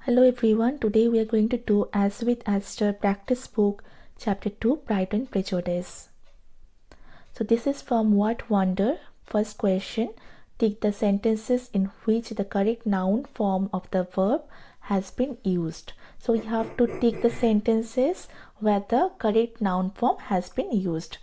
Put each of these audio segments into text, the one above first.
Hello everyone, today we are going to do As with Aster practice book chapter 2 Pride and Prejudice. So this is from What Wonder. First question, tick the sentences in which the correct noun form of the verb has been used. So you have to tick the sentences where the correct noun form has been used.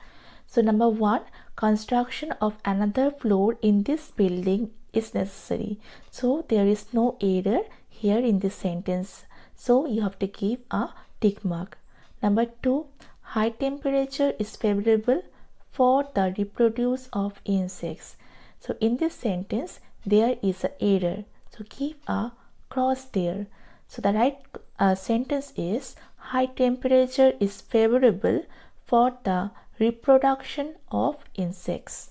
So number 1, construction of another floor in this building is necessary. So there is no error here in this sentence. So you have to give a tick mark. Number 2, high temperature is favorable for the reproduce of insects. So in this sentence there is an error. So give a cross there. So the right sentence is high temperature is favorable for the reproduction of insects.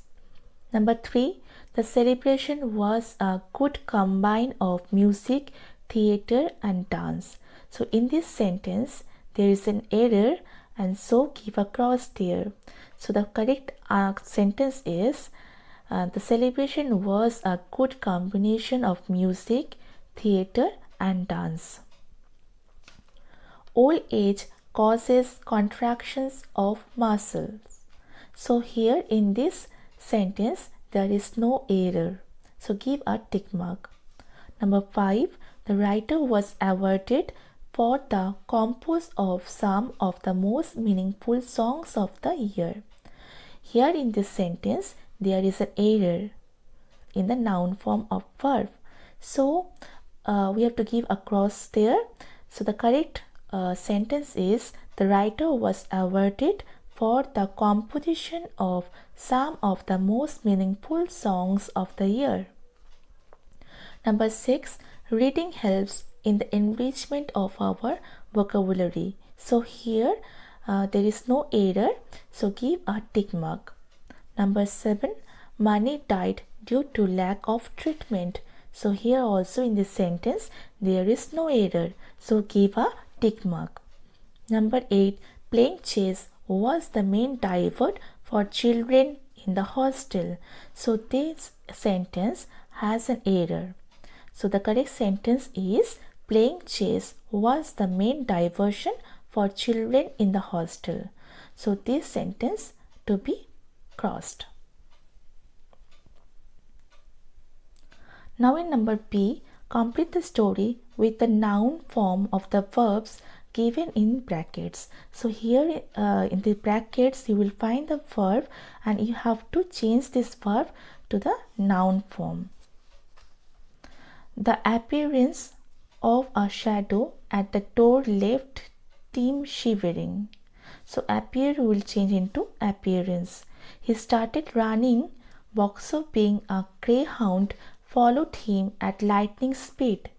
Number 3, the celebration was a good combine of music, theatre and dance. So in this sentence there is an error and so give a cross there. So the correct sentence is the celebration was a good combination of music, theatre and dance. Old age causes contractions of muscles. So here in this sentence there is no error. So give a tick mark. Number 5, the writer was awarded for the compose of some of the most meaningful songs of the year. Here in this sentence there is an error in the noun form of verb. So we have to give a cross there. So the correct sentence is the writer was awarded for the composition of some of the most meaningful songs of the year. Number 6, reading helps in the enrichment of our vocabulary. So here there is no error. So give a tick mark. Number 7, Mani died due to lack of treatment. So here also in this sentence there is no error. So give a tick mark. Number 8, playing chess was the main divert for children in the hostel. So this sentence has an error. So the correct sentence is playing chess was the main diversion for children in the hostel. So this sentence to be crossed. Now in number B, complete the story with the noun form of the verbs given in brackets. So here in the brackets you will find the verb and you have to change this verb to the noun form. The appearance of a shadow at the door left Tim shivering. So appear will change into appearance. He started running. Boxer, being a greyhound, followed him at lightning speed.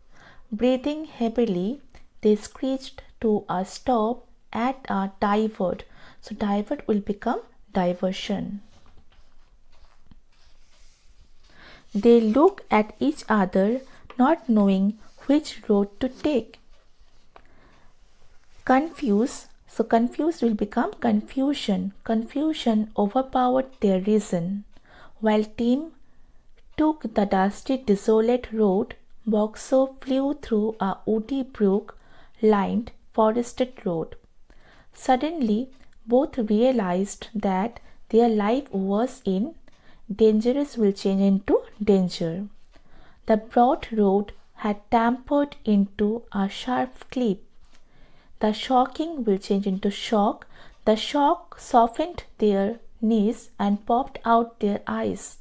Breathing heavily, they screeched to a stop at a divert. So divert will become diversion. They looked at each other, not knowing which road to take. Confused. So confused will become confusion. Confusion overpowered their reason. While Tim took the dusty, desolate road, Boxer flew through a woody brook-lined, forested road. Suddenly, both realized that their life was in dangerous will change into danger. The broad road had tampered into a sharp cliff. The shocking will change into shock. The shock softened their knees and popped out their eyes.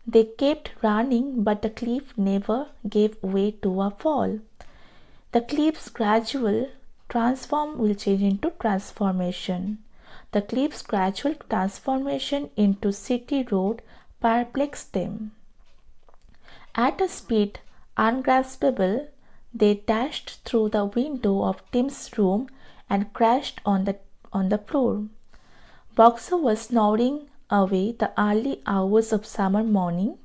They kept running, but the cliff never gave way to a fall. The cliff's gradual transform will change into transformation. The cliff's gradual transformation into city road perplexed them. At a speed ungraspable, they dashed through the window of Tim's room and crashed on the floor. Boxer was snoring away the early hours of summer morning.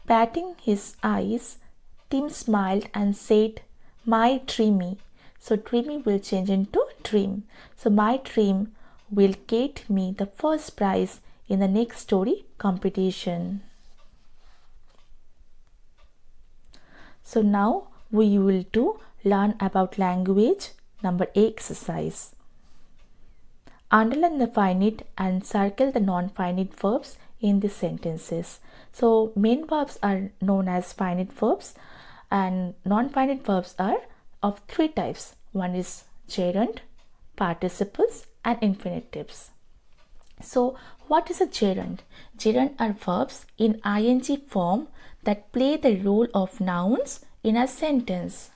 Patting his eyes, Tim smiled and said, "My dreamy." So dreamy will change into dream. So my dream will get me the first prize in the next story competition. So now we will do learn about language. Number 8 exercise. Underline the finite and circle the non-finite verbs in the sentences. So main verbs are known as finite verbs and non-finite verbs are of 3 types. One is gerund, participles and infinitives. So what is a gerund? Gerund are verbs in ing form that play the role of nouns in a sentence.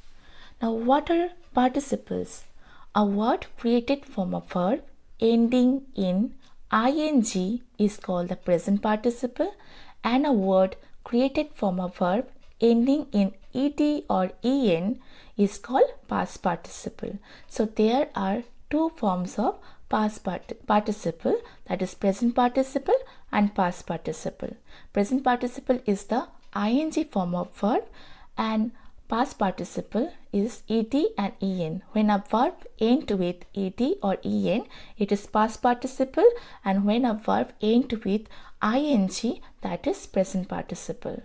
Now what are participles? A word created from a verb ending in ing is called the present participle, and a word created from a verb ending in ed or en is called past participle. So there are two forms of past participle, that is present participle and past participle. Present participle is the ing form of verb and past participle is ed and en. When a verb ends with ed or en, it is past participle, and when a verb ends with ing, that is present participle.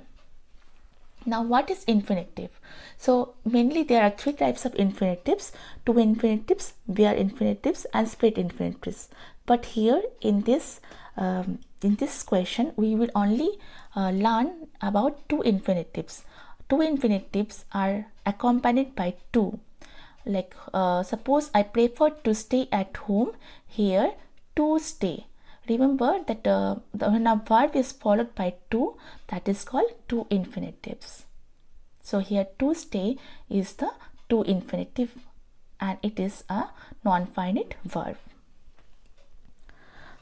Now what is infinitive? So mainly there are 3 types of infinitives: two infinitives, bare infinitives and split infinitives. But here in this question we will only learn about two infinitives. Two infinitives are accompanied by to. Like suppose I prefer to stay at home, here to stay. Remember that when a verb is followed by to, that is called two infinitives. So here to stay is the to infinitive and it is a non-finite verb.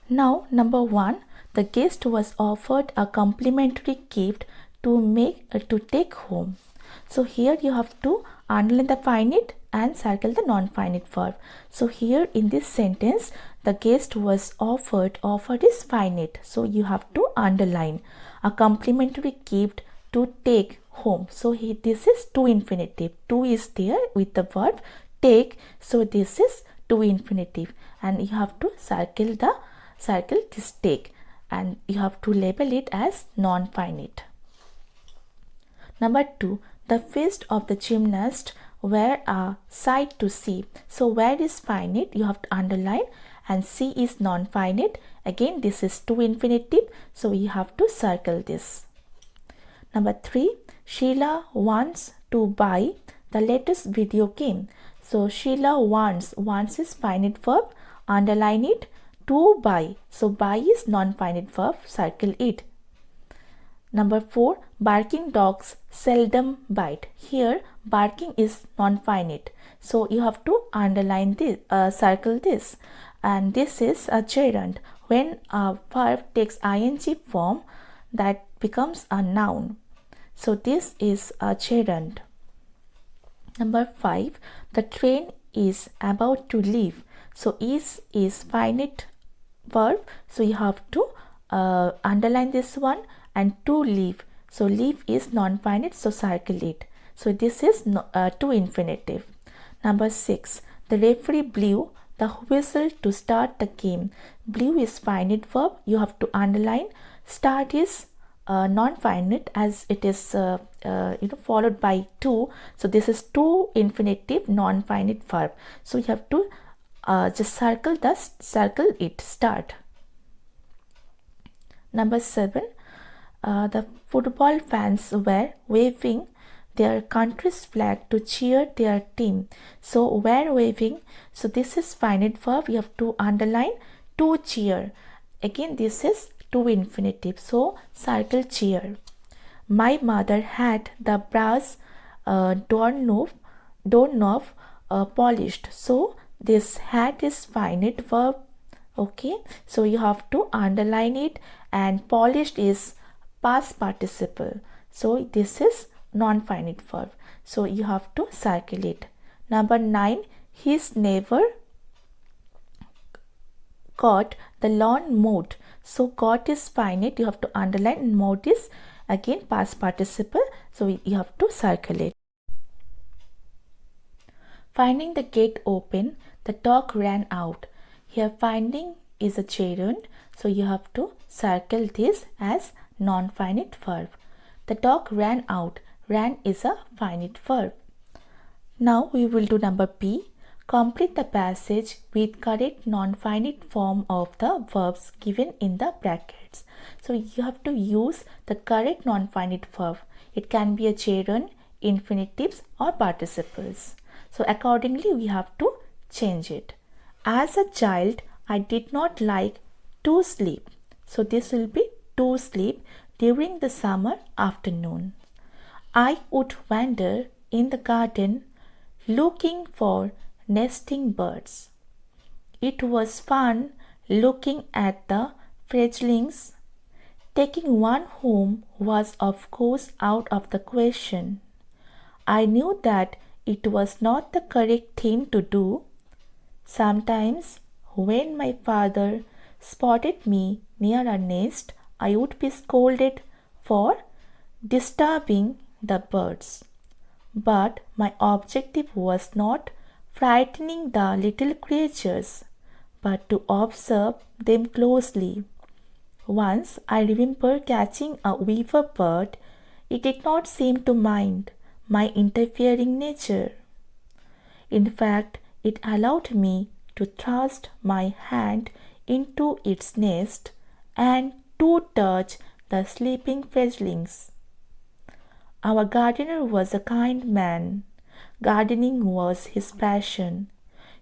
Now number 1, the guest was offered a complimentary gift to take home. So here you have to underline the finite and circle the non-finite verb. So here in this sentence, the guest was offered is finite. So you have to underline a complimentary gift to take home. So this is to infinitive. To is there with the verb take. So this is to infinitive and you have to circle this take and you have to label it as non-finite. Number 2, the feet of the gymnast were a sight to see. So where is finite, you have to underline, and see is non-finite. Again this is to infinitive, so you have to circle this. Number 3, Sheila wants to buy the latest video game. So Sheila wants is finite verb, underline it. To buy, so buy is non-finite verb, circle it. Number 4, barking dogs seldom bite. Here barking is non-finite, so you have to underline this, circle this, and this is a gerund. When a verb takes ing form, that becomes a noun, so this is a gerund. Number 5, the train is about to leave. So is finite verb, so you have to underline this one, and to leave, so leave is non-finite, so circle it. So this is to infinitive. Number 6, the referee blew the whistle to start the game. Blew is finite verb, you have to underline. Start is non-finite as it is followed by to, so this is to infinitive non-finite verb, so you have to just circle it, start. Number 7, the football fans were waving their country's flag to cheer their team. So were waving, so this is finite verb, you have to underline. To cheer, again this is to infinitive, so circle cheer. My mother had the brass doorknob polished. So this had is finite verb, okay, so you have to underline it, and polished is past participle, so this is non-finite verb, so you have to circle it. Number 9, his neighbor got the lawn mowed. So got is finite, you have to underline, and mowed is again past participle, so you have to circle it. Finding the gate open, the dog ran out. Here finding is a gerund, so you have to circle this as non-finite verb. The dog ran out. Ran is a finite verb. Now we will do number B. Complete the passage with correct non-finite form of the verbs given in the brackets. So you have to use the correct non-finite verb. It can be a gerund, infinitives or participles. So accordingly we have to change it. As a child, I did not like to sleep. So this will be to sleep during the summer afternoon. I would wander in the garden looking for nesting birds. It was fun looking at the fledglings. Taking one home was, of course, out of the question. I knew that it was not the correct thing to do. Sometimes, when my father spotted me near a nest, I would be scolded for disturbing the birds. But my objective was not frightening the little creatures, but to observe them closely. Once I remember catching a weaver bird. It did not seem to mind my interfering nature. In fact, it allowed me to thrust my hand into its nest and to touch the sleeping fledglings. Our gardener was a kind man. Gardening was his passion.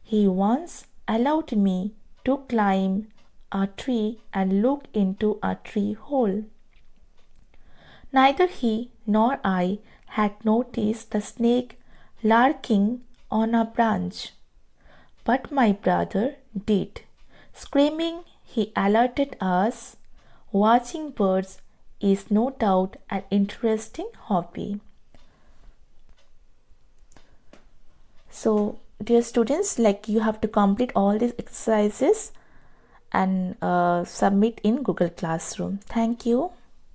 He once allowed me to climb a tree and look into a tree hole. Neither he nor I had noticed the snake lurking on a branch, but my brother did. Screaming, he alerted us. Watching birds is no doubt an interesting hobby. So, dear students, like you have to complete all these exercises and submit in Google Classroom. Thank you.